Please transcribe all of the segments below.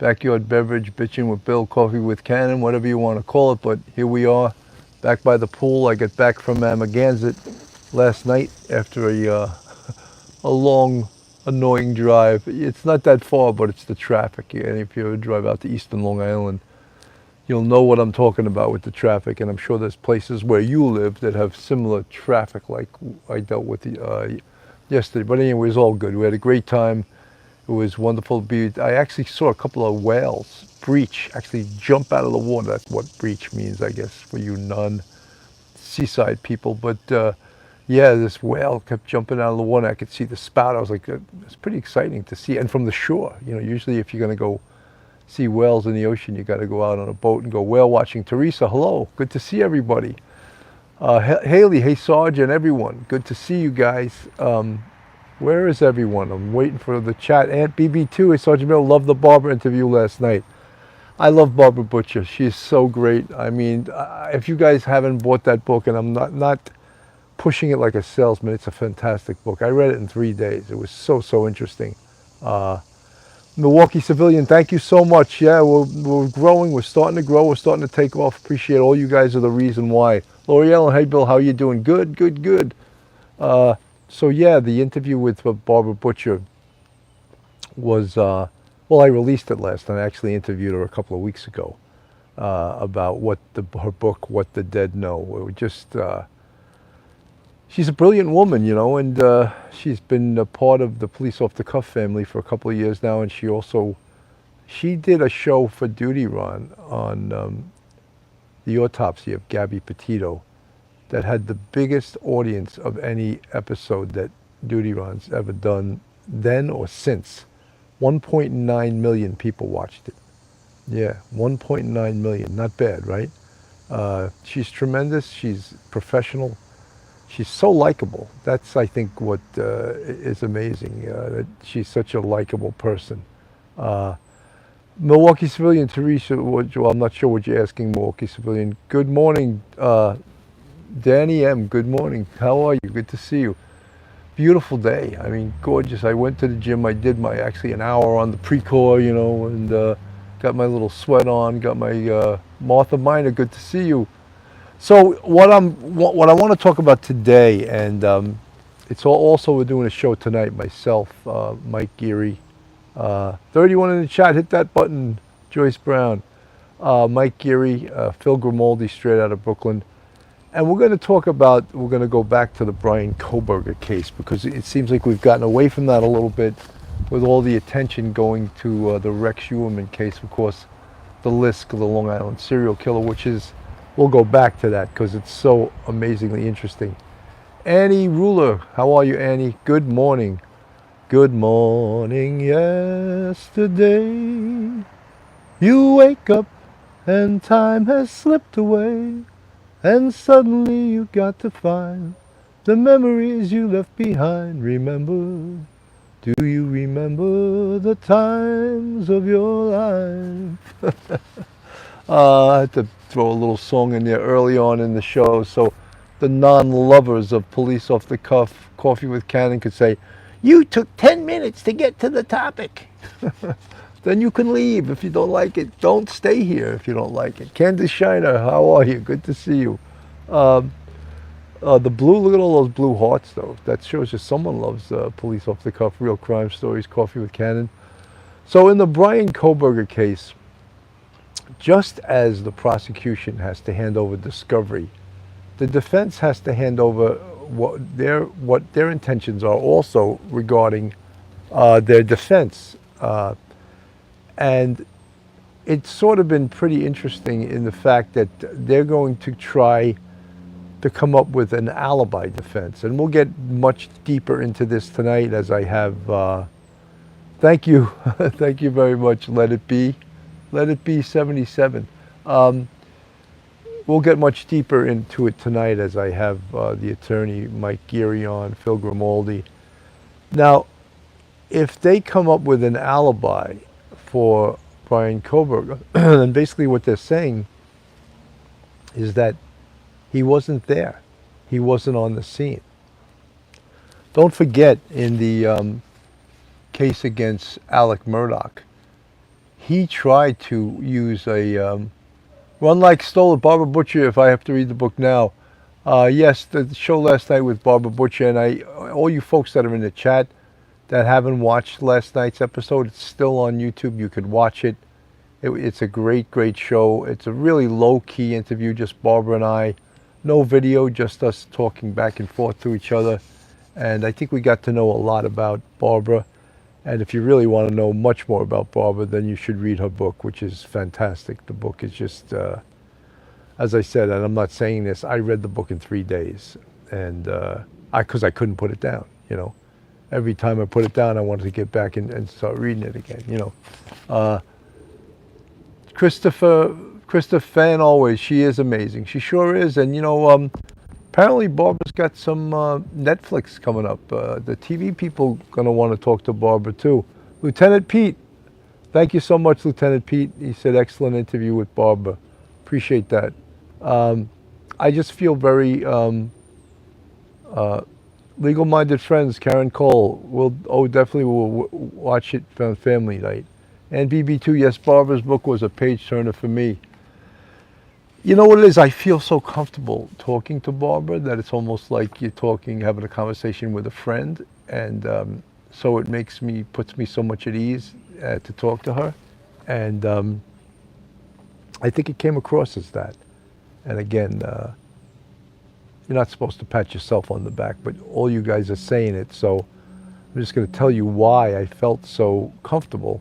backyard beverage, bitching with Bill, coffee with Cannon, whatever you want to call it. But here we are, back by the pool. I got back from Amagansett last night after a long, annoying drive. It's not that far, but it's the traffic. And if you ever drive out to Eastern Long Island, you'll know what I'm talking about with the traffic. And I'm sure there's places where you live that have similar traffic like I dealt with yesterday. But anyway, it was all good. We had a great time. It was wonderful to be. I actually saw a couple of whales breach, actually jump out of the water. That's what breach means, I guess, for you non-seaside people. But yeah, this whale kept jumping out of the water. I could see the spout. I was like, it's pretty exciting to see. And from the shore, you know, usually if you're going to go see whales in the ocean, you got to go out on a boat and go whale watching. Teresa, hello. Good to see everybody. Haley, hey, Sergeant, everyone. Good to see you guys. Where is everyone? I'm waiting for the chat. Aunt BB2, hey, Sergeant Bill, loved the Barbara interview last night. I love Barbara Butcher. She's so great. I mean, if you guys haven't bought that book, and I'm not pushing it like a salesman, it's a fantastic book. I read it in 3 days. It was so interesting. Milwaukee Civilian, thank you so much. Yeah, we're growing. We're starting to grow. We're starting to take off. Appreciate all you guys are the reason why. L'Oreal, hey, Bill, how you doing? Good. So yeah, the interview with Barbara Butcher was, well, I released it last night. I actually interviewed her a couple of weeks ago about her book, What the Dead Know. It was just, she's a brilliant woman, you know, and she's been a part of the Police Off the Cuff family for a couple of years now, and she did a show for Duty Ron on the autopsy of Gabby Petito that had the biggest audience of any episode that Duty Ron's ever done then or since. 1.9 million people watched it. Yeah, 1.9 million, not bad, right? She's tremendous, she's professional, she's so likable. That's, I think, what is amazing, that she's such a likable person. Milwaukee Civilian, Teresa, well, I'm not sure what you're asking, Milwaukee Civilian. Good morning, Danny M., good morning. How are you? Good to see you. Beautiful day. I mean, gorgeous. I went to the gym. I did actually an hour on the pre-core, you know, and got my little sweat on, got my Martha Minor, good to see you. So what I want to talk about today, and it's also we're doing a show tonight, myself, Mike Geary, 31 in the chat, hit that button, Joyce Brown, Mike Geary, Phil Grimaldi, straight out of Brooklyn. And we're going to go back to the Bryan Kohberger case, because it seems like we've gotten away from that a little bit with all the attention going to the Rex Heuermann case, of course, the Lisk, the Long Island serial killer, which is, we'll go back to that because it's so amazingly interesting. Annie Ruler, how are you, Annie? Good morning. Good morning, yesterday. You wake up and time has slipped away. And suddenly you got to find the memories you left behind. Remember, do you remember the times of your life? I had to throw a little song in there early on in the show so the non-lovers of Police Off the Cuff, Coffee with Cannon could say, you took 10 minutes to get to the topic. Then you can leave if you don't like it. Don't stay here if you don't like it. Candace Shiner, how are you? Good to see you. The blue, look at all those blue hearts, though. That shows you someone loves Police Off the Cuff, real crime stories, Coffee with Cannon. So in the Bryan Kohberger case, just as the prosecution has to hand over discovery, the defense has to hand over what their intentions are also regarding their defense. And it's sort of been pretty interesting in the fact that they're going to try to come up with an alibi defense. And we'll get much deeper into this tonight as I have, thank you, thank you very much, Let It Be 77. We'll get much deeper into it tonight as I have the attorney Mike Geary on, Phil Grimaldi. Now, if they come up with an alibi for Bryan Kohberger, and basically what they're saying is that he wasn't there. He wasn't on the scene. Don't forget, in the case against Alec Murdaugh, he tried to use a, well, unlike Stolen, Barbara Butcher, if I have to read the book now, yes, the show last night with Barbara Butcher, and all you folks that are in the chat that haven't watched last night's episode, it's still on YouTube. You could watch it. It's a great, great show. It's a really low-key interview, just Barbara and I. No video, just us talking back and forth to each other. And I think we got to know a lot about Barbara. And if you really want to know much more about Barbara, then you should read her book, which is fantastic. The book is just, as I said, and I'm not saying this, I read the book in 3 days. And because I couldn't put it down, you know. Every time I put it down, I wanted to get back and start reading it again, you know. Christopher Fan always, she is amazing. She sure is. And, you know, apparently Barbara's got some Netflix coming up. The TV people going to want to talk to Barbara, too. Lieutenant Pete, thank you so much, Lieutenant Pete. He said, excellent interview with Barbara. Appreciate that. I just feel very legal-minded friends. Karen Cole, definitely will watch it for family night. And BB2, yes, Barbara's book was a page-turner for me. You know what it is? I feel so comfortable talking to Barbara that it's almost like you're having a conversation with a friend. And so it puts me so much at ease to talk to her. And I think it came across as that. And again, you're not supposed to pat yourself on the back, but all you guys are saying it. So I'm just going to tell you why I felt so comfortable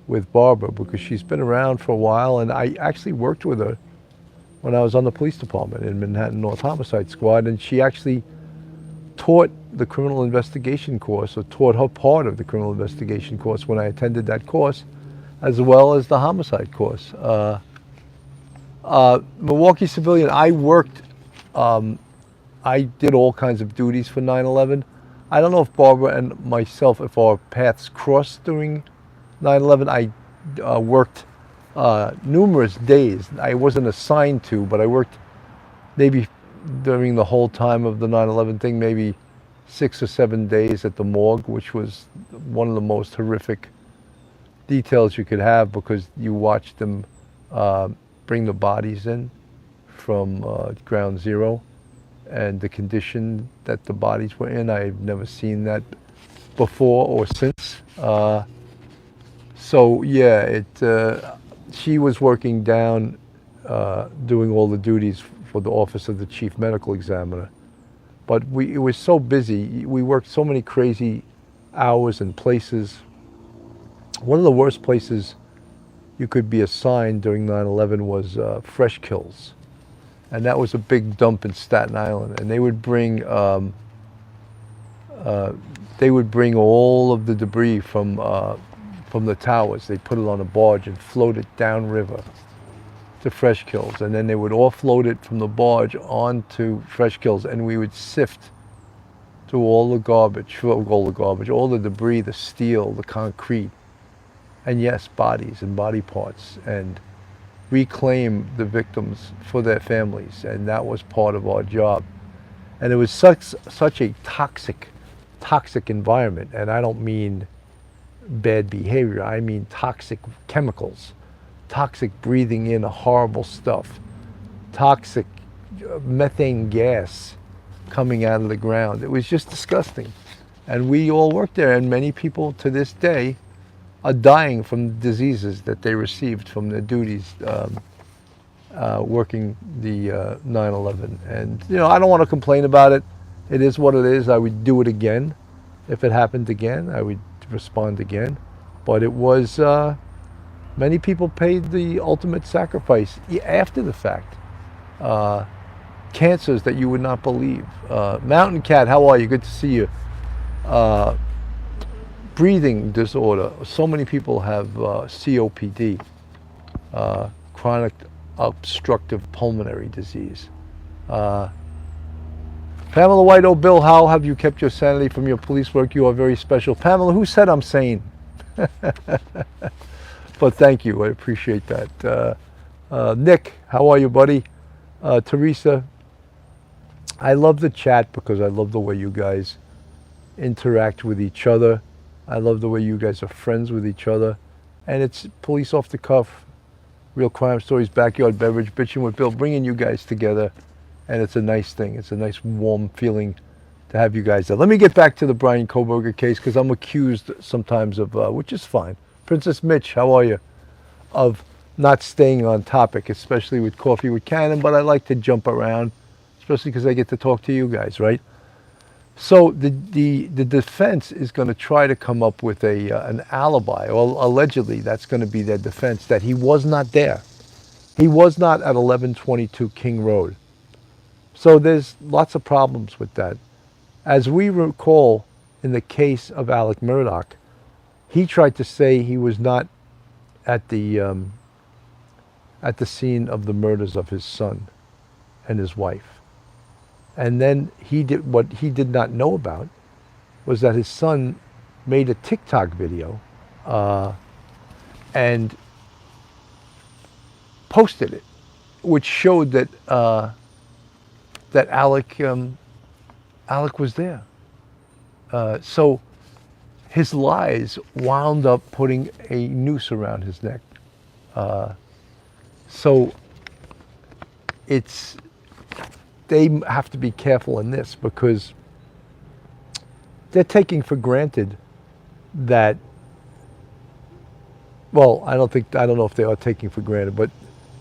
with Barbara, because she's been around for a while, and I actually worked with her when I was on the police department in Manhattan North Homicide Squad, and she actually taught the criminal investigation course, or taught her part of the criminal investigation course when I attended that course, as well as the homicide course. Milwaukee civilian, I worked, I did all kinds of duties for 9/11. I don't know if Barbara and myself, if our paths crossed during 9/11. I worked numerous days. I wasn't assigned to, but I worked maybe during the whole time of the 9/11 thing, maybe 6 or 7 days at the morgue, which was one of the most horrific details you could have, because you watched them bring the bodies in from ground zero, and the condition that the bodies were in. I've never seen that before or since. So yeah, she was working down, doing all the duties for the office of the chief medical examiner. But it was so busy. We worked so many crazy hours and places. One of the worst places you could be assigned during 9/11 was Fresh Kills, and that was a big dump in Staten Island. And they would bring all of the debris from the towers. They put it on a barge and float it downriver to Fresh Kills, and then they would offload it from the barge onto Fresh Kills, and we would sift through all the garbage, all the debris, the steel, the concrete, and yes, bodies and body parts, and reclaim the victims for their families. And that was part of our job. And it was such a toxic environment, and I don't mean bad behavior, I mean toxic chemicals, toxic breathing in horrible stuff, toxic methane gas coming out of the ground. It was just disgusting. And we all worked there, and many people to this day are dying from diseases that they received from their duties working the 9/11. And you know, I don't want to complain about it. It is what it is. I would do it again. If it happened again, I would respond again. But it was, many people paid the ultimate sacrifice after the fact. Cancers that you would not believe. Mountain Cat, how are you? Good to see you. Breathing disorder. So many people have COPD, chronic obstructive pulmonary disease. Pamela White, oh Bill, how have you kept your sanity from your police work? You are very special. Pamela, who said I'm sane? But thank you, I appreciate that. Nick, how are you, buddy? Teresa, I love the chat because I love the way you guys interact with each other. I love the way you guys are friends with each other. and it's police off the cuff, real crime stories, backyard beverage, bitching with Bill, bringing you guys together, and it's a nice thing. It's a nice warm feeling to have you guys there. Let me get back to the Bryan Kohberger case, because I'm accused sometimes of, which is fine. Princess Mitch, how are you? Of not staying on topic, especially with Coffee with Cannon, but I like to jump around, especially because I get to talk to you guys, right? So the defense is going to try to come up with an alibi, or allegedly that's going to be their defense, that he was not there. He was not at 1122 King Road. So there's lots of problems with that. As we recall, in the case of Alec Murdaugh, he tried to say he was not at the scene of the murders of his son and his wife. And then what he did not know about was that his son made a TikTok video and posted it, which showed that Alec was there. So his lies wound up putting a noose around his neck. So they have to be careful in this, because they're taking for granted that, well, I don't know if they are taking for granted, but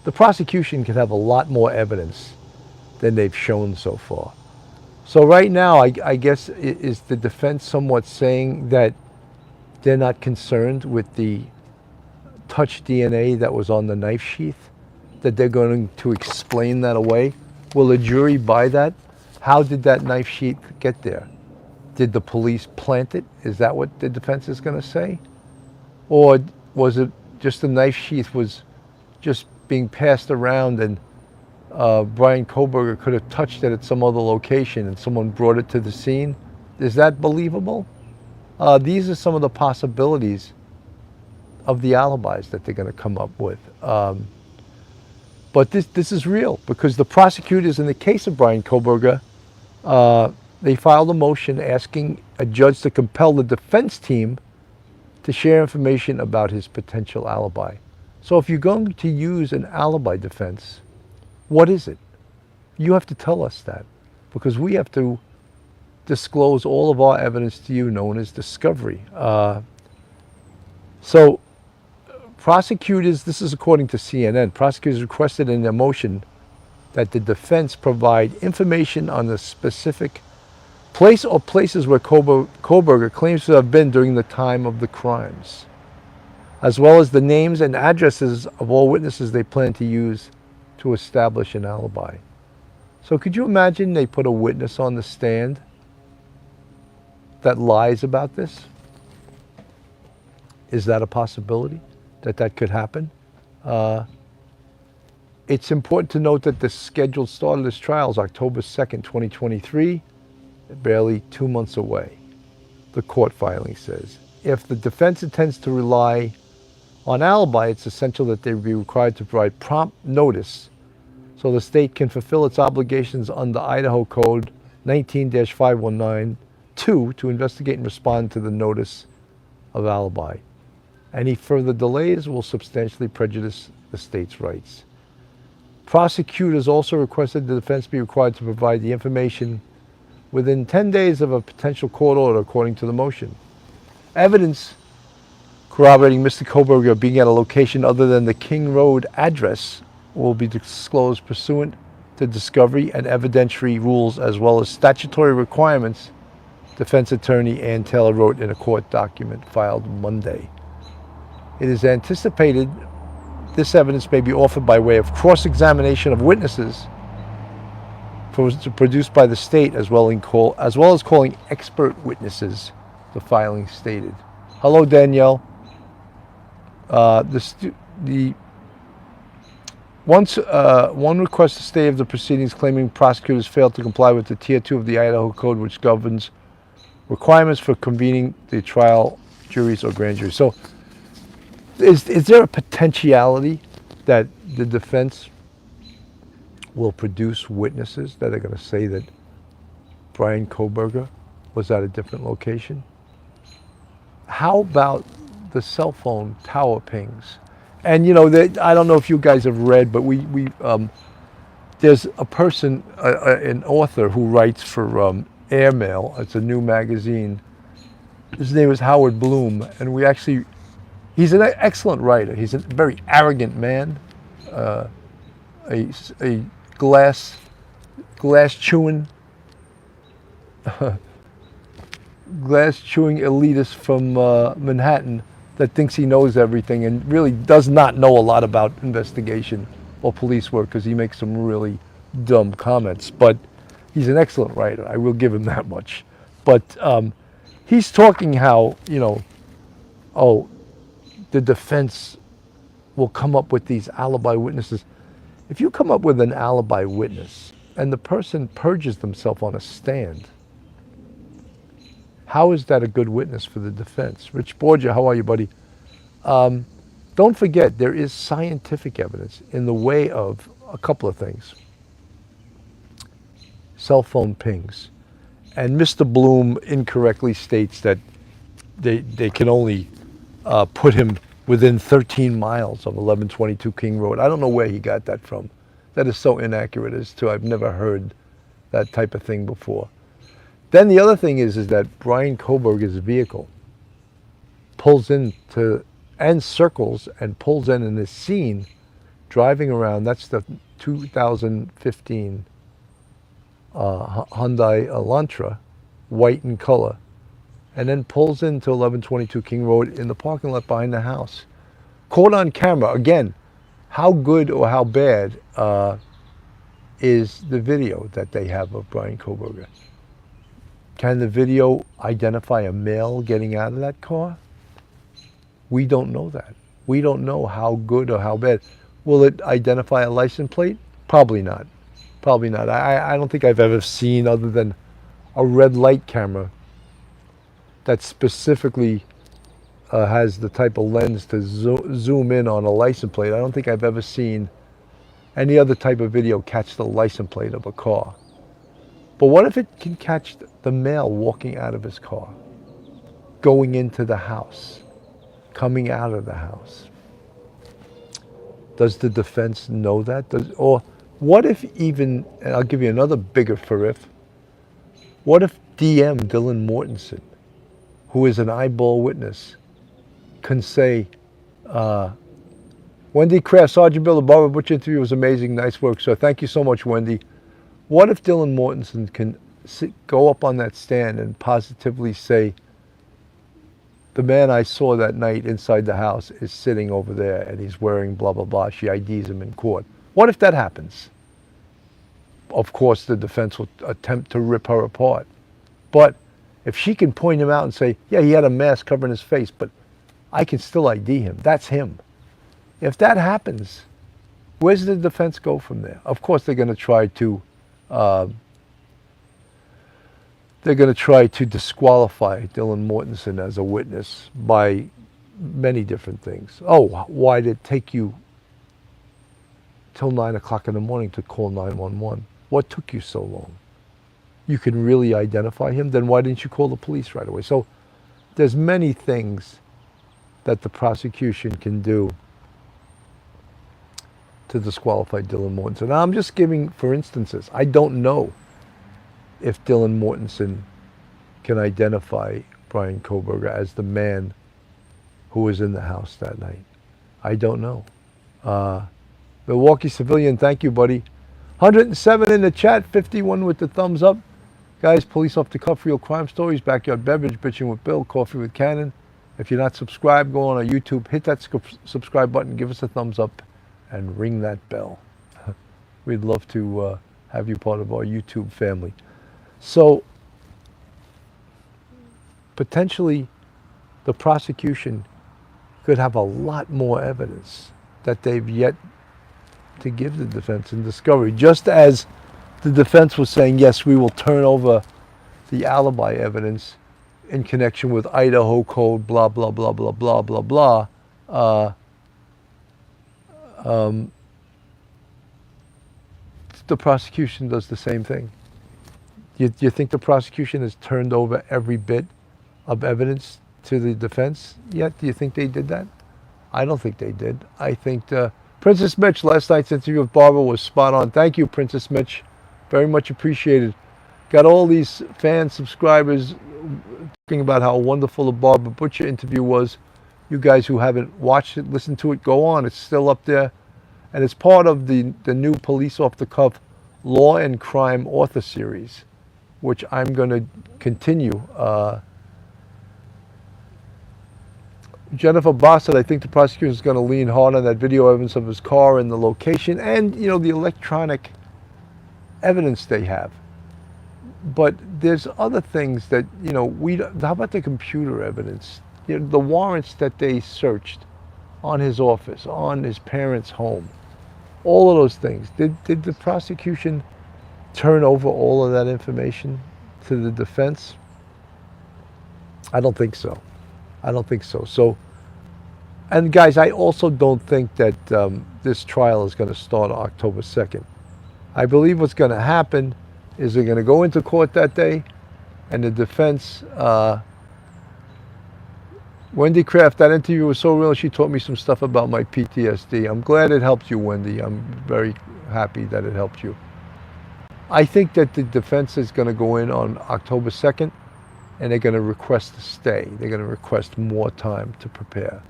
the prosecution can have a lot more evidence than they've shown so far. So right now, I guess, is the defense somewhat saying that they're not concerned with the touch DNA that was on the knife sheath, that they're going to explain that away? Will a jury buy that? How did that knife sheath get there? Did the police plant it? Is that what the defense is going to say? Or was it just the knife sheath was just being passed around, and Bryan Kohberger could have touched it at some other location and someone brought it to the scene? Is that believable? These are some of the possibilities of the alibis that they're going to come up with. But this is real, because the prosecutors in the case of Bryan Kohberger, they filed a motion asking a judge to compel the defense team to share information about his potential alibi. So if you're going to use an alibi defense, what is it? You have to tell us that, because we have to disclose all of our evidence to you, known as discovery. So prosecutors, this is according to CNN, prosecutors requested in their motion that the defense provide information on the specific place or places where Kohberger claims to have been during the time of the crimes, as well as the names and addresses of all witnesses they plan to use to establish an alibi. So could you imagine they put a witness on the stand that lies about this? Is that a possibility, that could happen? It's important to note that the scheduled start of this trial is October 2nd, 2023, barely 2 months away, the court filing says. If the defense intends to rely on alibi, it's essential that they be required to provide prompt notice so the state can fulfill its obligations under Idaho Code 19-5192 to investigate and respond to the notice of alibi. Any further delays will substantially prejudice the state's rights. Prosecutors also requested the defense be required to provide the information within 10 days of a potential court order, according to the motion. Evidence corroborating Mr. Kohberger being at a location other than the King Road address will be disclosed pursuant to discovery and evidentiary rules, as well as statutory requirements, defense attorney Ann Taylor wrote in a court document filed Monday. It is anticipated this evidence may be offered by way of cross-examination of witnesses produced by the state, as well as calling expert witnesses, the filing stated. Hello, Danielle. One request to stay of the proceedings, claiming prosecutors failed to comply with the Tier 2 of the Idaho Code, which governs requirements for convening the trial juries or grand juries. So is there a potentiality that the defense will produce witnesses that are going to say that Bryan Kohberger was at a different location? How about the cell phone tower pings. And you know, I don't know if you guys have read, but there's a person, an author who writes for Airmail. It's a new magazine. His name is Howard Bloom, and he's an excellent writer. He's a very arrogant man, a glass chewing elitist from Manhattan that thinks he knows everything and really does not know a lot about investigation or police work, because he makes some really dumb comments. But he's an excellent writer. I will give him that much. But he's talking how, you know, the defense will come up with these alibi witnesses. If you come up with an alibi witness and the person perjures themselves on a stand, how is that a good witness for the defense? Rich Borgia, how are you, buddy? Don't forget, there is scientific evidence in the way of a couple of things. Cell phone pings. And Mr. Bloom incorrectly states that they can only put him within 13 miles of 1122 King Road. I don't know where he got that from. That is so inaccurate as to, I've never heard that type of thing before. Then the other thing is that Bryan Kohberger's vehicle pulls into and circles and pulls in this scene, driving around. That's the 2015 Hyundai Elantra, white in color, and then pulls into 1122 King Road in the parking lot behind the house. Caught on camera. Again, how good or how bad is the video that they have of Bryan Kohberger? Can the video identify a male getting out of that car? We don't know that. We don't know how good or how bad. Will it identify a license plate? Probably not. Probably not. I don't think I've ever seen, other than a red light camera that specifically has the type of lens to zoom in on a license plate. I don't think I've ever seen any other type of video catch the license plate of a car. But what if it can catch the male walking out of his car, going into the house, coming out of the house? Does the defense know that? Or what if even, and I'll give you another bigger for if, what if DM Dylan Mortensen, who is an eyeball witness, can say, Wendy Kraft, Sergeant Bill, the Barbara Butch interview was amazing, nice work. So thank you so much, Wendy. What if Dylan Mortensen can go up on that stand and positively say, the man I saw that night inside the house is sitting over there and he's wearing blah, blah, blah. She IDs him in court. What if that happens? Of course, the defense will attempt to rip her apart. But if she can point him out and say, yeah, he had a mask covering his face, but I can still ID him. That's him. If that happens, where's the defense go from there? Of course, they're going to try to disqualify Dylan Mortensen as a witness by many different things. Oh, why did it take you till 9 o'clock in the morning to call 911? What took you so long? You can really identify him? Then why didn't you call the police right away? So there's many things that the prosecution can do to disqualify Dylan Mortensen. Now, I'm just giving for instances. I don't know if Dylan Mortensen can identify Bryan Kohberger as the man who was in the house that night. I don't know. Milwaukee Civilian, thank you, buddy. 107 in the chat, 51 with the thumbs up. Guys, police off the cuff, real crime stories, backyard beverage, bitching with Bill, coffee with Cannon. If you're not subscribed, go on our YouTube, hit that subscribe button, give us a thumbs up, and ring that bell. We'd love to have you part of our YouTube family. So, potentially, the prosecution could have a lot more evidence that they've yet to give the defense in discovery. Just as the defense was saying, yes, we will turn over the alibi evidence in connection with Idaho code, blah, blah, blah, blah, blah, blah, blah. The prosecution does the same thing. You think the prosecution has turned over every bit of evidence to the defense yet? Do you think they did that? I don't think they did. I think Princess Mitch, last night's interview with Barbara was spot on. Thank you, Princess Mitch. Very much appreciated. Got all these fan subscribers talking about how wonderful the Barbara Butcher interview was. You guys who haven't watched it, listen to it, go on. It's still up there. And it's part of the new Police Off the Cuff Law and Crime author series, which I'm going to continue. Jennifer Boss said, I think the prosecution is going to lean hard on that video evidence of his car and the location and, you know, the electronic evidence they have. But there's other things that, you know, how about the computer evidence? You know, the warrants that they searched on his office, on his parents' home, all of those things. Did the prosecution turn over all of that information to the defense? I don't think so. I don't think so. So, and guys, I also don't think that this trial is going to start October 2nd. I believe what's going to happen is they're going to go into court that day, and the defense, Wendy Kraft, that interview was so real, she taught me some stuff about my PTSD. I'm glad it helped you, Wendy. I'm very happy that it helped you. I think that the defense is going to go in on October 2nd, and they're going to request a stay. They're going to request more time to prepare,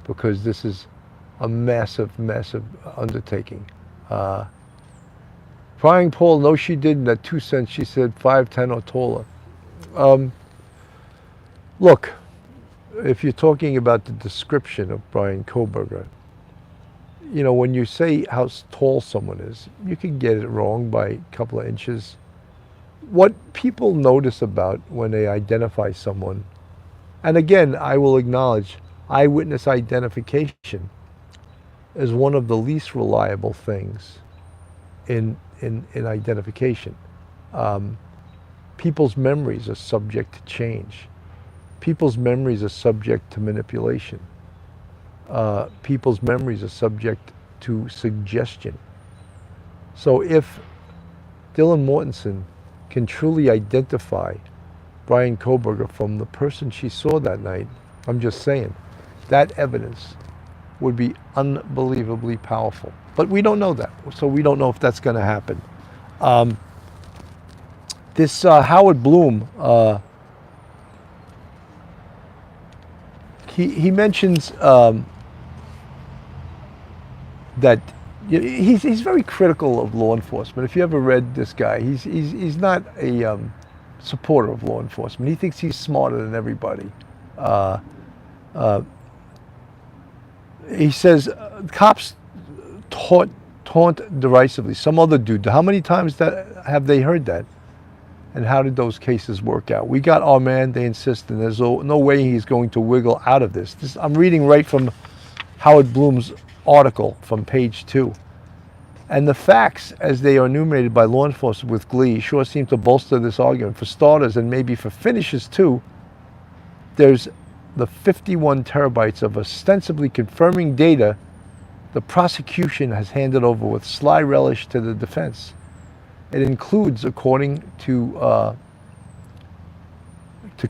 because this is a massive, massive undertaking. Crying Paul, no she didn't. At 2 cents, she said 5'10" or taller. Look, if you're talking about the description of Bryan Kohberger, you know, when you say how tall someone is, you can get it wrong by a couple of inches. What people notice about when they identify someone, and again, I will acknowledge, eyewitness identification is one of the least reliable things in identification. People's memories are subject to change. People's memories are subject to manipulation. People's memories are subject to suggestion. So if Dylan Mortensen can truly identify Bryan Kohberger from the person she saw that night, I'm just saying, that evidence would be unbelievably powerful. But we don't know that, so we don't know if that's going to happen. This Howard Bloom, he mentions that he's very critical of law enforcement. If you ever read this guy, he's not a supporter of law enforcement. He thinks he's smarter than everybody. He says cops taunt derisively. Some other dude. How many times have they heard that? And how did those cases work out? We got our man, they insist, and there's no way he's going to wiggle out of this. I'm reading right from Howard Bloom's article from page 2. And the facts, as they are enumerated by law enforcement with glee, sure seem to bolster this argument. For starters, and maybe for finishes too, there's the 51 terabytes of ostensibly confirming data the prosecution has handed over with sly relish to the defense. It includes, according to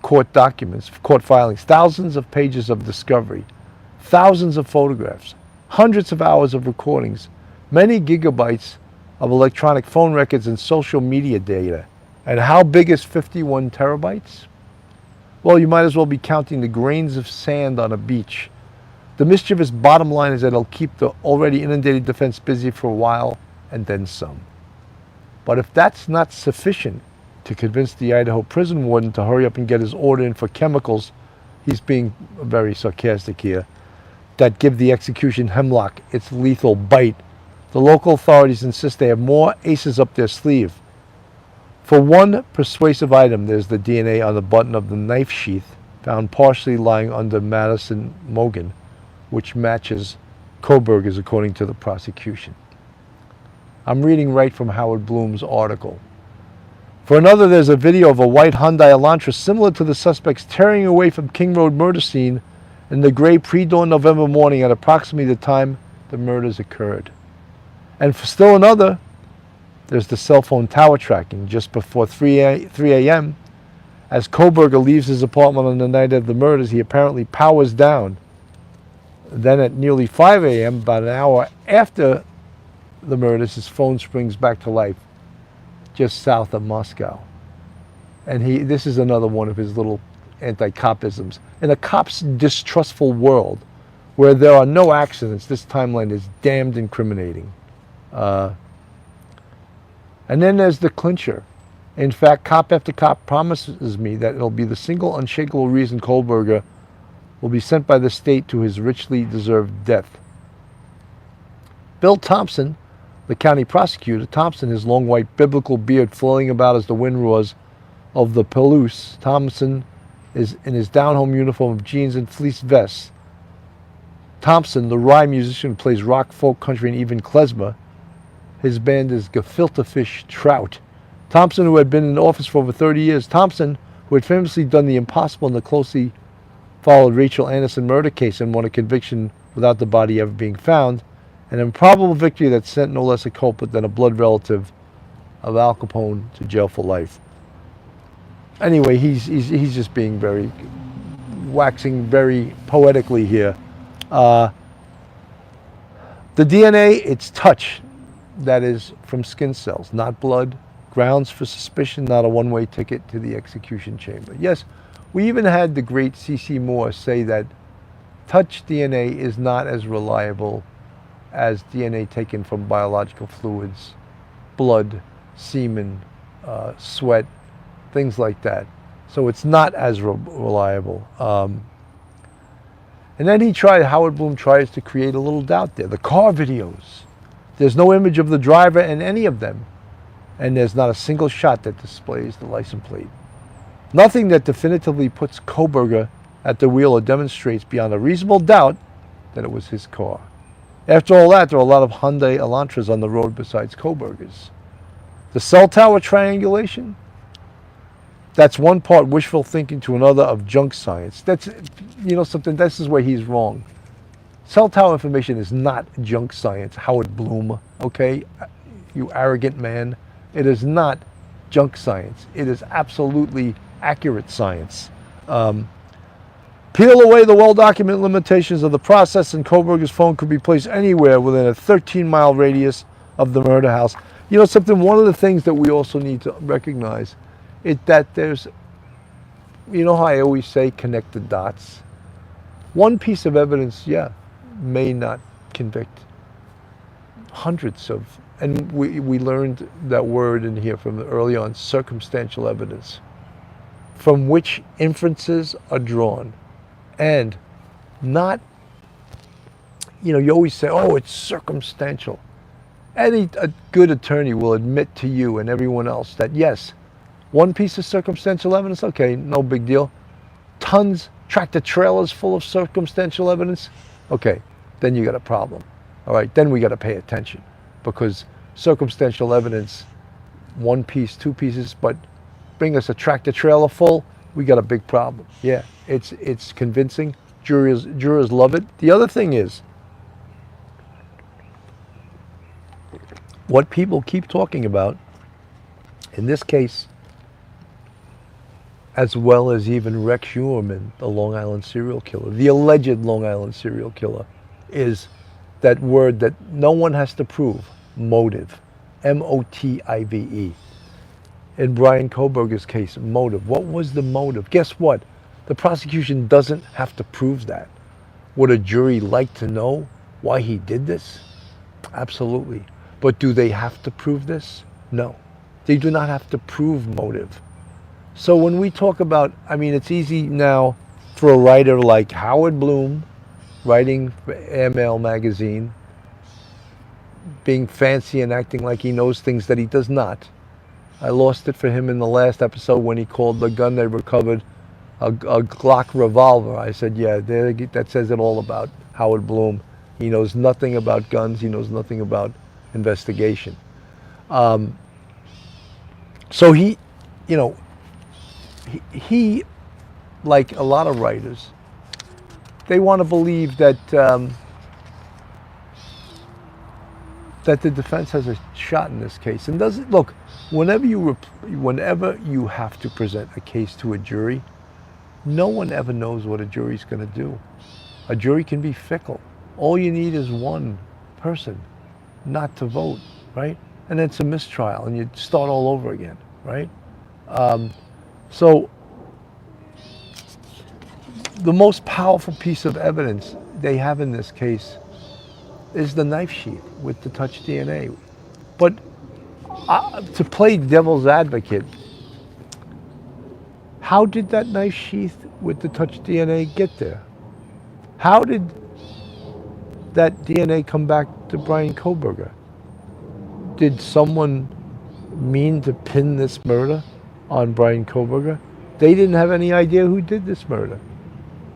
court documents, court filings, thousands of pages of discovery, thousands of photographs, hundreds of hours of recordings, many gigabytes of electronic phone records and social media data. And how big is 51 terabytes? Well, you might as well be counting the grains of sand on a beach. The mischievous bottom line is that it'll keep the already inundated defense busy for a while and then some. But if that's not sufficient to convince the Idaho prison warden to hurry up and get his order in for chemicals, he's being very sarcastic here, that give the execution hemlock its lethal bite, the local authorities insist they have more aces up their sleeve. For one persuasive item, there's the DNA on the button of the knife sheath found partially lying under Madison Mogan, which matches Kohberger's according to the prosecution. I'm reading right from Howard Bloom's article. For another, there's a video of a white Hyundai Elantra similar to the suspects tearing away from King Road murder scene in the gray pre-dawn November morning at approximately the time the murders occurred. And for still another, there's the cell phone tower tracking just before 3 a.m. As Kohberger leaves his apartment on the night of the murders, he apparently powers down. Then at nearly 5 a.m., about an hour after the murders, his phone springs back to life just south of Moscow. And this is another one of his little anti-copisms. In a cop's distrustful world, where there are no accidents, this timeline is damned incriminating. And then there's the clincher. In fact, cop after cop promises me that it'll be the single unshakable reason Kohberger will be sent by the state to his richly deserved death. Bill Thompson, the county prosecutor, Thompson, his long white biblical beard flowing about as the wind roars of the Palouse. Thompson is in his down-home uniform of jeans and fleece vests. Thompson, the rye musician who plays rock, folk, country, and even klezmer. His band is Gefilte Fish Trout. Thompson, who had been in office for over 30 years. Thompson, who had famously done the impossible in the closely followed Rachel Anderson murder case and won a conviction without the body ever being found. An improbable victory that sent no less a culprit than a blood relative of Al Capone to jail for life. Anyway, he's just being waxing very poetically here. The DNA, it's touch. That is from skin cells, not blood. Grounds for suspicion, not a one-way ticket to the execution chamber. Yes, we even had the great C.C. Moore say that touch DNA is not as reliable as DNA taken from biological fluids, blood, semen, sweat, things like that. So it's not as reliable. And then Howard Bloom tries to create a little doubt there. The car videos. There's no image of the driver in any of them. And there's not a single shot that displays the license plate. Nothing that definitively puts Kohberger at the wheel or demonstrates beyond a reasonable doubt that it was his car. After all that, there are a lot of Hyundai Elantras on the road besides Kohberger's. The cell tower triangulation, that's one part wishful thinking to another of junk science. That's, something, this is where he's wrong. Cell tower information is not junk science, Howard Bloom, okay? You arrogant man. It is not junk science. It is absolutely accurate science. Peel away the well-documented limitations of the process, and Kohberger's phone could be placed anywhere within a 13-mile radius of the murder house. One of the things that we also need to recognize is that there's, how I always say, connect the dots. One piece of evidence, may not convict. Hundreds of, and we learned that word in here from early on, circumstantial evidence, from which inferences are drawn. And not, you always say, oh, it's circumstantial. A good attorney will admit to you and everyone else that, yes, one piece of circumstantial evidence, okay, no big deal. Tons, tractor trailers full of circumstantial evidence, okay, then you got a problem. All right, then we got to pay attention, because circumstantial evidence, one piece, two pieces, but bring us a tractor trailer full, we got a big problem. Yeah, it's convincing. Jurors love it. The other thing is, what people keep talking about, in this case, as well as even Rex Heuermann, the Long Island serial killer, the alleged Long Island serial killer, is that word that no one has to prove, motive, M-O-T-I-V-E. In Bryan Kohberger's case, motive. What was the motive? Guess what? The prosecution doesn't have to prove that. Would a jury like to know why he did this? Absolutely. But do they have to prove this? No. They do not have to prove motive. So when we talk about, it's easy now for a writer like Howard Bloom, writing for ML magazine, being fancy and acting like he knows things that he does not. I lost it for him in the last episode when he called the gun they recovered a Glock revolver. I said, yeah, that says it all about Howard Bloom. He knows nothing about guns. He knows nothing about investigation. So he, like a lot of writers, they want to believe that that the defense has a shot in this case. And doesn't look, whenever you have to present a case to a jury, no one ever knows what a jury's going to do. A jury can be fickle. All you need is one person not to vote, right? And it's a mistrial, and you start all over again, right? So the most powerful piece of evidence they have in this case is the knife sheath with the touch DNA. But to play devil's advocate, how did that knife sheath with the touch DNA get there? How did that DNA come back to Bryan Kohberger? Did someone mean to pin this murder on Bryan Kohberger? They didn't have any idea who did this murder.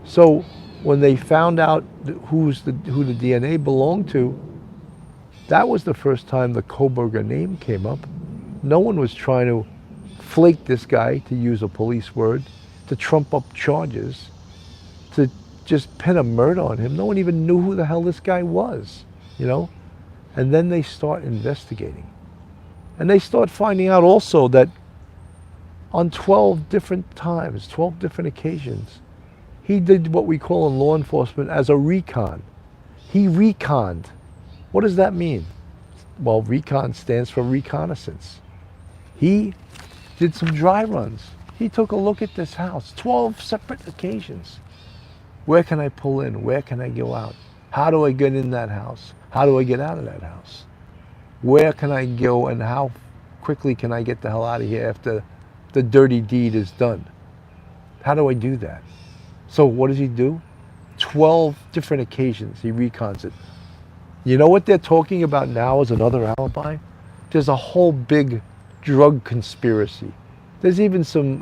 So when they found out who the DNA belonged to, that was the first time the Kohberger name came up. No one was trying to flake this guy, to use a police word, to trump up charges, to just pin a murder on him. No one even knew who the hell this guy was, you know? And then they start investigating. And they start finding out also that on 12 different times, 12 different occasions, he did what we call in law enforcement as a recon. He reconned. What does that mean? Well, recon stands for reconnaissance. He did some dry runs. He took a look at this house, 12 separate occasions. Where can I pull in? Where can I go out? How do I get in that house? How do I get out of that house? Where can I go, and how quickly can I get the hell out of here after the dirty deed is done? How do I do that? So what does he do? 12 different occasions he recons it. You know what they're talking about now as another alibi? There's a whole big drug conspiracy. There's even some,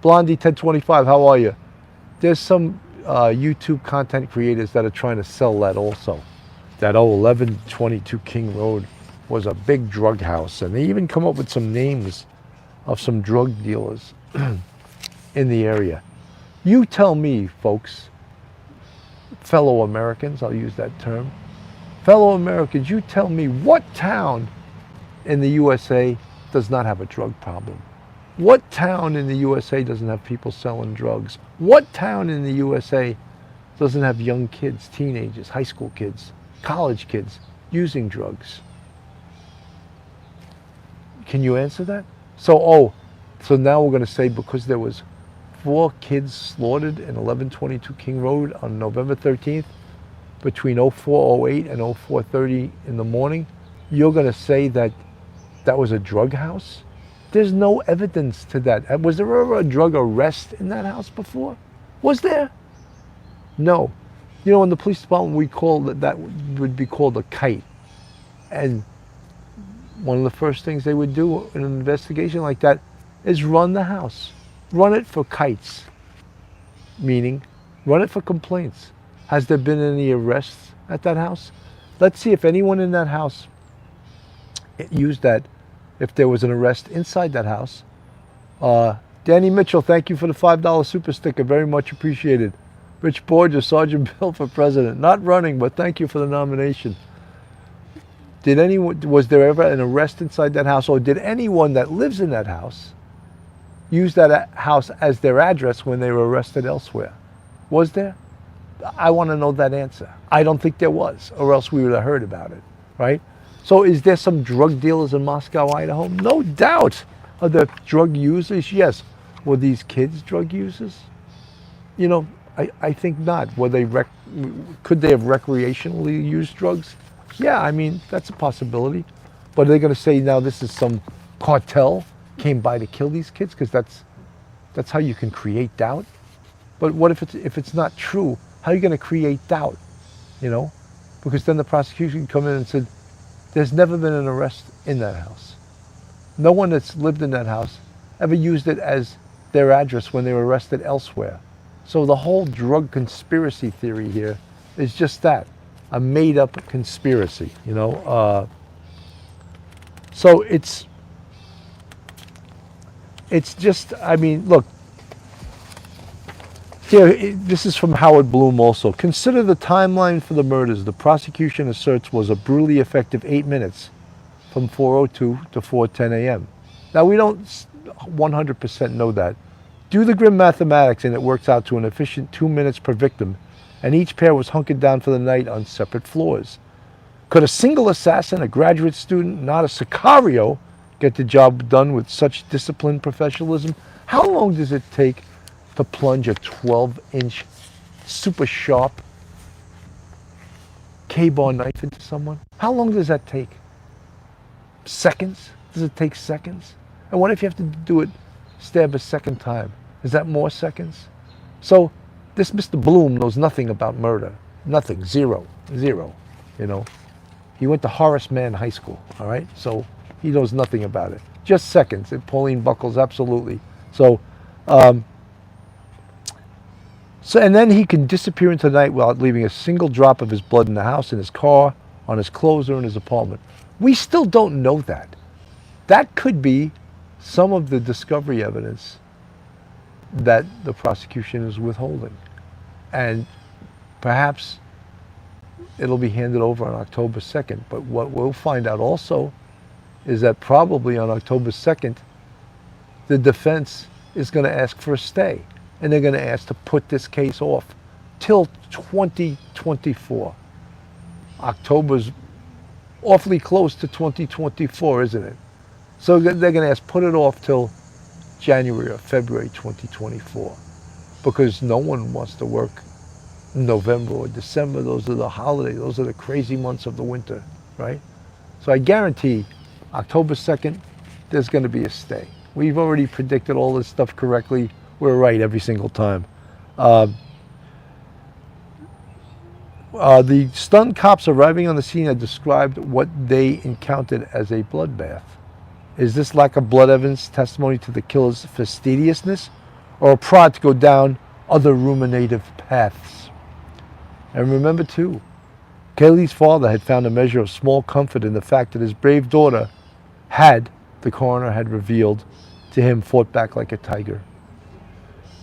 Blondie 1025, how are you? There's some YouTube content creators that are trying to sell that also. That 1122 King Road was a big drug house. And they even come up with some names of some drug dealers in the area. You tell me, folks, fellow Americans, I'll use that term. Fellow Americans, you tell me what town in the USA does not have a drug problem? What town in the USA doesn't have people selling drugs? What town in the USA doesn't have young kids, teenagers, high school kids, college kids using drugs? Can you answer that? So now we're going to say because there was 4 kids slaughtered in 1122 King Road on November 13th between 04:08 and 04:30 in the morning, you're going to say that that was a drug house? There's no evidence to that. Was there ever a drug arrest in that house before? Was there? No. You know, in the police department, we call that would be called a kite. And one of the first things they would do in an investigation like that is run the house. Run it for kites, meaning run it for complaints. Has there been any arrests at that house? Let's see if anyone in that house used that, if there was an arrest inside that house. Danny Mitchell, thank you for the $5 super sticker, very much appreciated. Rich Borges, Sergeant Bill for president, not running, but thank you for the nomination. Was there ever an arrest inside that house, or did anyone that lives in that house use that house as their address when they were arrested elsewhere? Was there? I want to know that answer. I don't think there was, or else we would have heard about it, right? So is there some drug dealers in Moscow, Idaho? No doubt. Are there drug users? Yes. Were these kids drug users? You know, I think not. Were they could they have recreationally used drugs? Yeah, I mean, that's a possibility. But are they going to say now this is some cartel came by to kill these kids? Because that's how you can create doubt. But what if it's not true? How are you going to create doubt? You know, because then the prosecution come in and said, there's never been an arrest in that house. No one that's lived in that house ever used it as their address when they were arrested elsewhere. So the whole drug conspiracy theory here is just that, a made-up conspiracy, you know. So it's just, I mean, look, Yeah, this is from Howard Bloom also. Consider the timeline for the murders. The prosecution asserts was a brutally effective 8 minutes from 4:02 to 4:10 a.m. Now, we don't 100% know that. Do the grim mathematics and it works out to an efficient 2 minutes per victim, and each pair was hunkered down for the night on separate floors. Could a single assassin, a graduate student, not a Sicario, get the job done with such disciplined professionalism? How long does it take to plunge a 12-inch super sharp K-bar knife into someone? How long does that take? Seconds? Does it take seconds? And what if you have to do it, stab a second time? Is that more seconds? So this Mr. Bloom knows nothing about murder. Nothing. Zero. You know. He went to Horace Mann High School, all right? So he knows nothing about it. Just seconds. And Pauline Buckles, absolutely. So, and then he can disappear into the night without leaving a single drop of his blood in the house, in his car, on his clothes, or in his apartment. We still don't know that. That could be some of the discovery evidence that the prosecution is withholding. And perhaps it'll be handed over on October 2nd. But what we'll find out also is that probably on October 2nd, the defense is going to ask for a stay. And they're going to ask to put this case off till 2024. October's awfully close to 2024, isn't it? So they're going to ask, put it off till January or February 2024, because no one wants to work in November or December. Those are the holidays. Those are the crazy months of the winter, right? So I guarantee October 2nd, there's going to be a stay. We've already predicted all this stuff correctly. We're right every single time. The stunned cops arriving on the scene had described what they encountered as a bloodbath. Is this lack of blood evidence testimony to the killer's fastidiousness, or a prod to go down other ruminative paths? And remember too, Kaylee's father had found a measure of small comfort in the fact that his brave daughter had, the coroner had revealed to him, fought back like a tiger.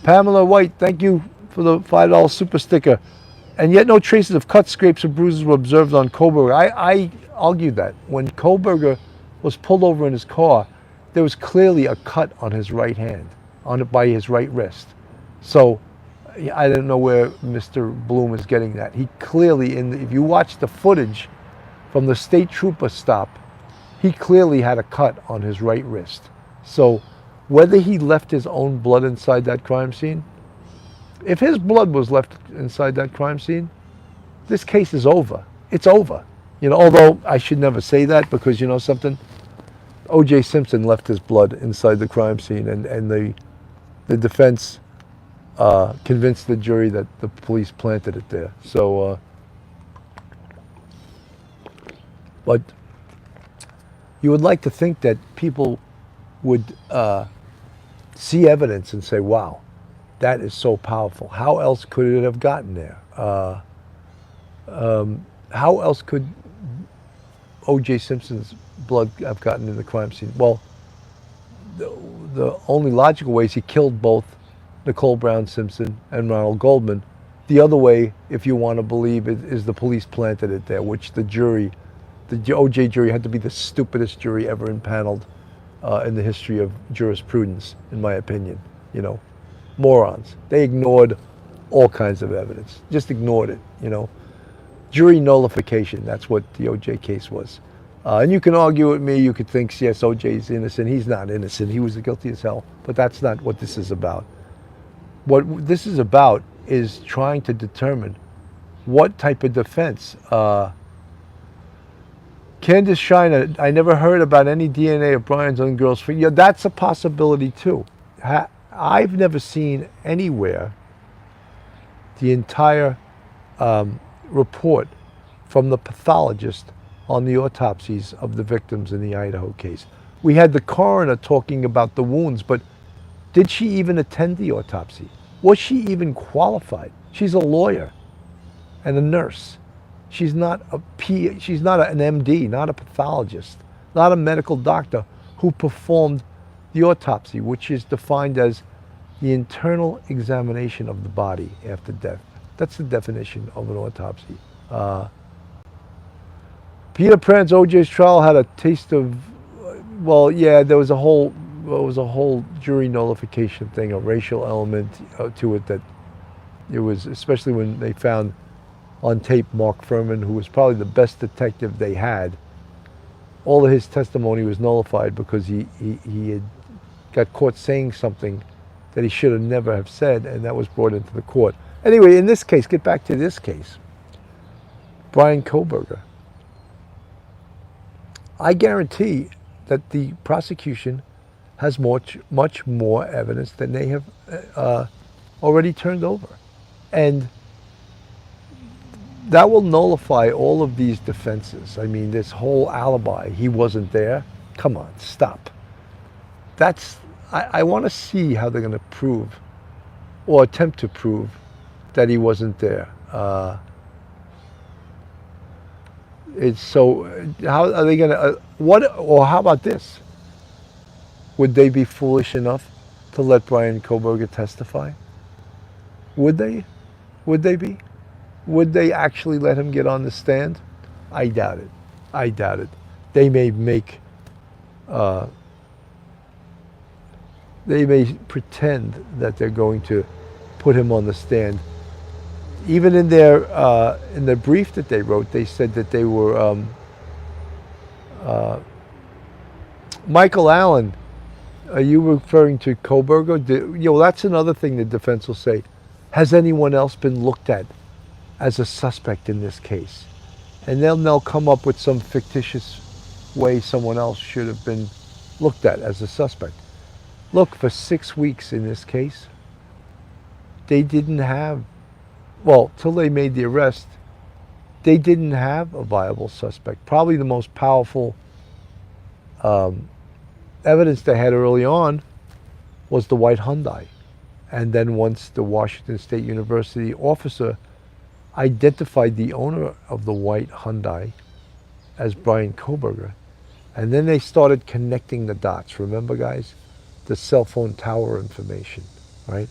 Pamela White, thank you for the $5 super sticker. And yet no traces of cuts, scrapes, or bruises were observed on Kohberger. I argued that. When Kohberger was pulled over in his car, there was clearly a cut on his right hand, by his right wrist. So I don't know where Mr. Bloom is getting that. He clearly, if you watch the footage from the state trooper stop, he clearly had a cut on his right wrist. So whether he left his own blood inside that crime scene, if his blood was left inside that crime scene, this case is over. It's over. You know, although I should never say that, because you know something? O.J. Simpson left his blood inside the crime scene, and the defense convinced the jury that the police planted it there. So, but you would like to think that people would see evidence and say, wow, that is so powerful. How else could it have gotten there? How else could O.J. Simpson's blood have gotten in the crime scene? Well, the only logical way is he killed both Nicole Brown Simpson and Ronald Goldman. The other way, if you want to believe it, is the police planted it there, which the jury, the O.J. jury, had to be the stupidest jury ever impaneled in the history of jurisprudence, in my opinion. You know, morons. They ignored all kinds of evidence, just ignored it, you know. Jury nullification, that's what the O.J. case was. And you can argue with me, you could think, yes, O.J.'s innocent. He's not innocent. He was guilty as hell. But that's not what this is about. What this is about is trying to determine what type of defense. Candace Shiner, I never heard about any DNA of Bryan's own girl's feet. Yeah, that's a possibility too. I've never seen anywhere the entire report from the pathologist on the autopsies of the victims in the Idaho case. We had the coroner talking about the wounds, but did she even attend the autopsy? Was she even qualified? She's a lawyer and a nurse. She's not an MD, not a pathologist, not a medical doctor who performed the autopsy, which is defined as the internal examination of the body after death. That's the definition of an autopsy. Peter Prant's O.J.'s trial had a taste of, well, yeah, there was a whole jury nullification thing, a racial element to it, that it was, especially when they found on tape Mark Furman, who was probably the best detective they had. All of his testimony was nullified because he had got caught saying something that he should have never have said, and that was brought into the court. Anyway, in this case, get back to this case. Bryan Kohberger. I guarantee that the prosecution has much more evidence than they have already turned over. And that will nullify all of these defenses. I mean, this whole alibi, he wasn't there. Come on, stop. I want to see how they're going to prove, or attempt to prove, that he wasn't there. It's so, how are they going to, or how about this? Would they be foolish enough to let Bryan Kohberger testify? Would they? Would they be? Would they actually let him get on the stand? I doubt it. I doubt it. They may make, they may pretend that they're going to put him on the stand. Even in their brief that they wrote, they said that they were, Michael Allen, are you referring to Kohberger? That's another thing the defense will say. Has anyone else been looked at as a suspect in this case? And then they'll come up with some fictitious way someone else should have been looked at as a suspect. Look, for 6 weeks in this case, they didn't have, well, till they made the arrest, they didn't have a viable suspect. Probably the most powerful evidence they had early on was the white Hyundai. And then once the Washington State University officer identified the owner of the white Hyundai as Bryan Kohberger, and then they started connecting the dots. Remember, guys? The cell phone tower information, right?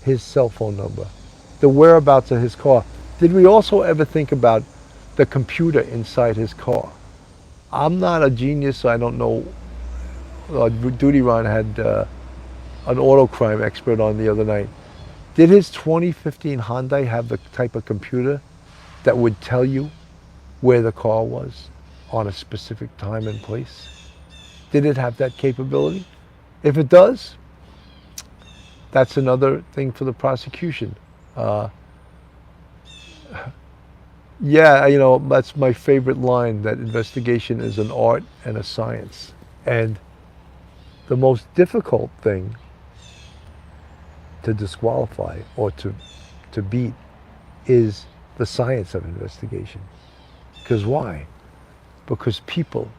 His cell phone number, the whereabouts of his car. Did we also ever think about the computer inside his car? I'm not a genius, so I don't know. Duty Ron had an auto crime expert on the other night. Did his 2015 Hyundai have the type of computer that would tell you where the car was on a specific time and place? Did it have that capability? If it does, that's another thing for the prosecution. Yeah, that's my favorite line, that investigation is an art and a science. And the most difficult thing to disqualify or to beat is the science of investigation. Because why? Because people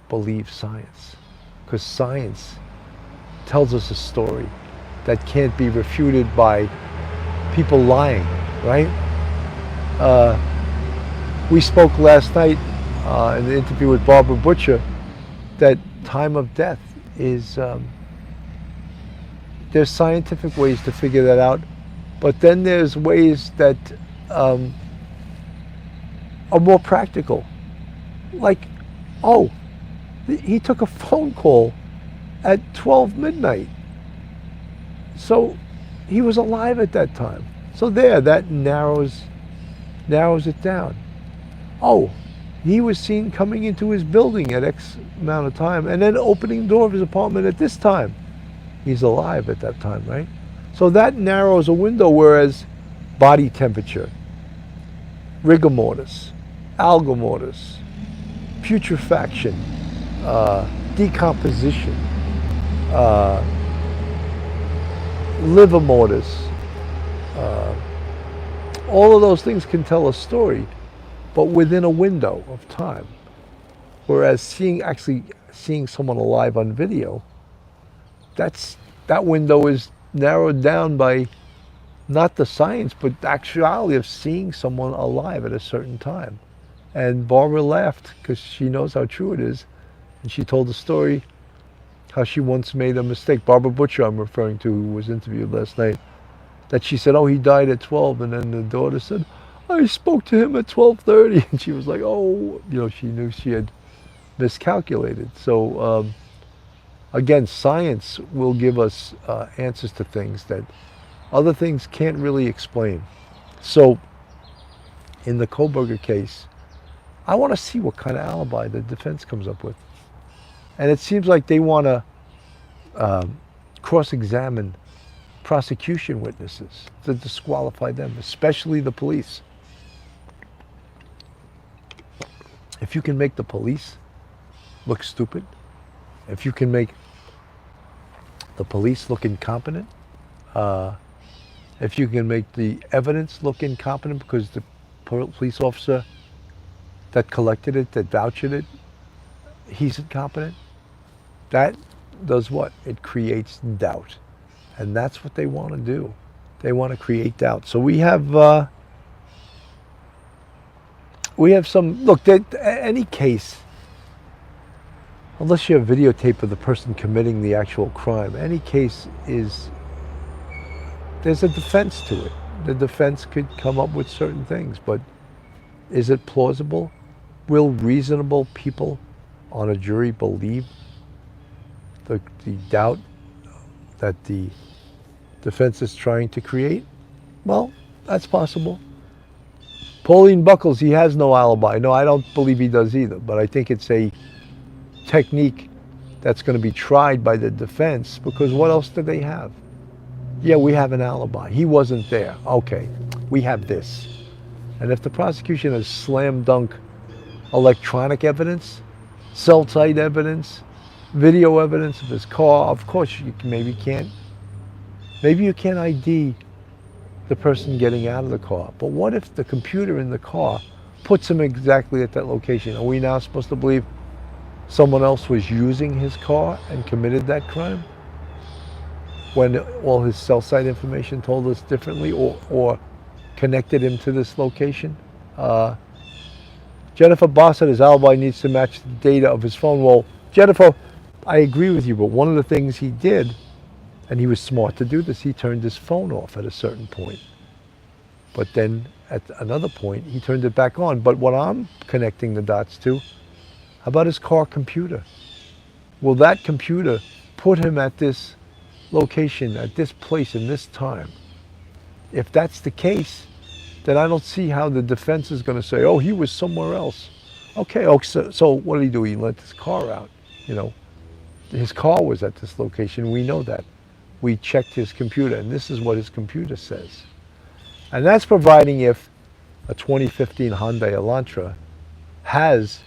believe science. Because science tells us a story that can't be refuted by people lying, right? We spoke last night in the interview with Barbara Butcher that time of death is, there's scientific ways to figure that out, but then there's ways that are more practical. Like, he took a phone call at 12 midnight. So he was alive at that time. So that narrows it down. He was seen coming into his building at X amount of time and then opening the door of his apartment at this time. He's alive at that time, right? So that narrows a window, whereas body temperature, rigor mortis, algor mortis, putrefaction, decomposition, liver mortis, all of those things can tell a story, but within a window of time. Whereas seeing someone alive on video, that window is narrowed down by not the science, but the actuality of seeing someone alive at a certain time. And Barbara laughed because she knows how true it is. And she told the story how she once made a mistake. Barbara Butcher, I'm referring to, who was interviewed last night, that she said, oh, he died at 12, and then the daughter said, I spoke to him at 12:30, and she was like, oh, she knew she had miscalculated. So again, science will give us answers to things that other things can't really explain. So in the Kohberger case, I want to see what kind of alibi the defense comes up with. And it seems like they want to cross-examine prosecution witnesses to disqualify them, especially the police. If you can make the police look stupid, if you can make the police look incompetent, if you can make the evidence look incompetent because the police officer that collected it, that vouched it, he's incompetent, that does what? It creates doubt. And that's what they want to do. They want to create doubt. So we have some, look, any case, unless you have videotape of the person committing the actual crime, any case there's a defense to it. The defense could come up with certain things, but is it plausible? Will reasonable people on a jury believe the doubt that the defense is trying to create? Well, that's possible. Pauline Buckles, he has no alibi. No, I don't believe he does either, but I think it's a technique that's going to be tried by the defense, because what else do they have? Yeah, we have an alibi. He wasn't there. Okay, we have this. And if the prosecution has slam dunk electronic evidence, cell site evidence, video evidence of his car, of course maybe you can't ID the person getting out of the car. But what if the computer in the car puts him exactly at that location? Are we now supposed to believe someone else was using his car and committed that crime, when all his cell site information told us differently, or connected him to this location? Jennifer Bossett, his alibi needs to match the data of his phone. Well, Jennifer, I agree with you, but one of the things he did, and he was smart to do this, he turned his phone off at a certain point. But then at another point, he turned it back on. But what I'm connecting the dots to, how about his car computer? Will that computer put him at this location, at this place, in this time? If that's the case, then I don't see how the defense is going to say, oh, he was somewhere else. Okay, so what did he do? He let his car out. His car was at this location. We know that. We checked his computer, and this is what his computer says. And that's providing if a 2015 Hyundai Elantra has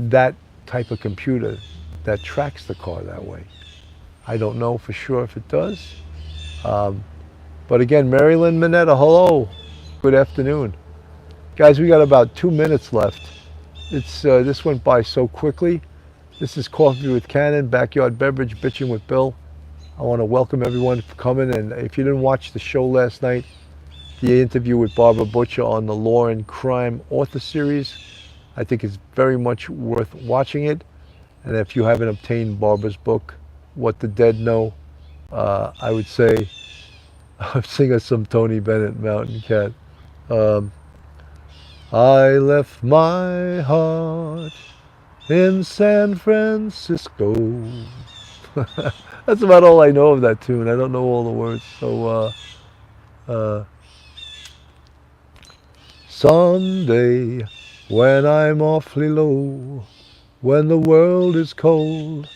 that type of computer that tracks the car that way. I don't know for sure if it does. But again, Marilyn Minetta, hello. Good afternoon. Guys, we got about 2 minutes left. This went by so quickly. This is Coffee with Cannon, Backyard Beverage, Bitching with Bill. I want to welcome everyone for coming. And if you didn't watch the show last night, the interview with Barbara Butcher on the Law and Crime author series, I think it's very much worth watching it. And if you haven't obtained Barbara's book, What the Dead Know, I would say, sing us some Tony Bennett, Mountain Cat. I left my heart in San Francisco. That's about all I know of that tune. I don't know all the words. So, someday, when I'm awfully low, when the world is cold,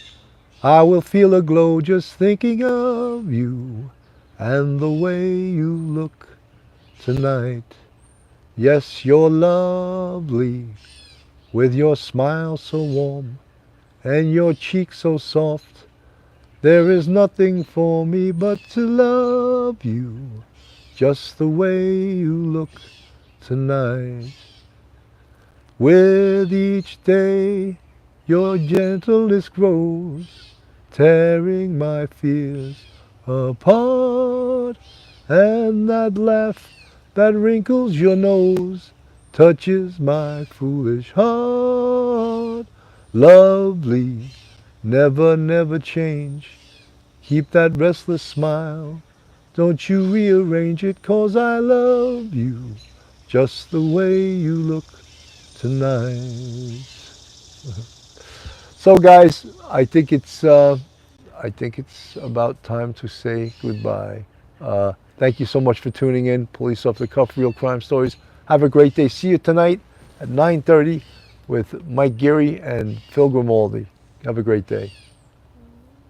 I will feel a glow just thinking of you and the way you look tonight. Yes, you're lovely, with your smile so warm and your cheek so soft. There is nothing for me but to love you just the way you look tonight. With each day your gentleness grows, tearing my fears apart. And that laugh that wrinkles your nose touches my foolish heart. Lovely, never, never change. Keep that restless smile. Don't you rearrange it, 'cause I love you just the way you look tonight. So guys, I think it's about time to say goodbye. Thank you so much for tuning in. Police Off the Cuff, Real Crime Stories. Have a great day. See you tonight at 9:30 with Mike Geary and Phil Grimaldi. Have a great day.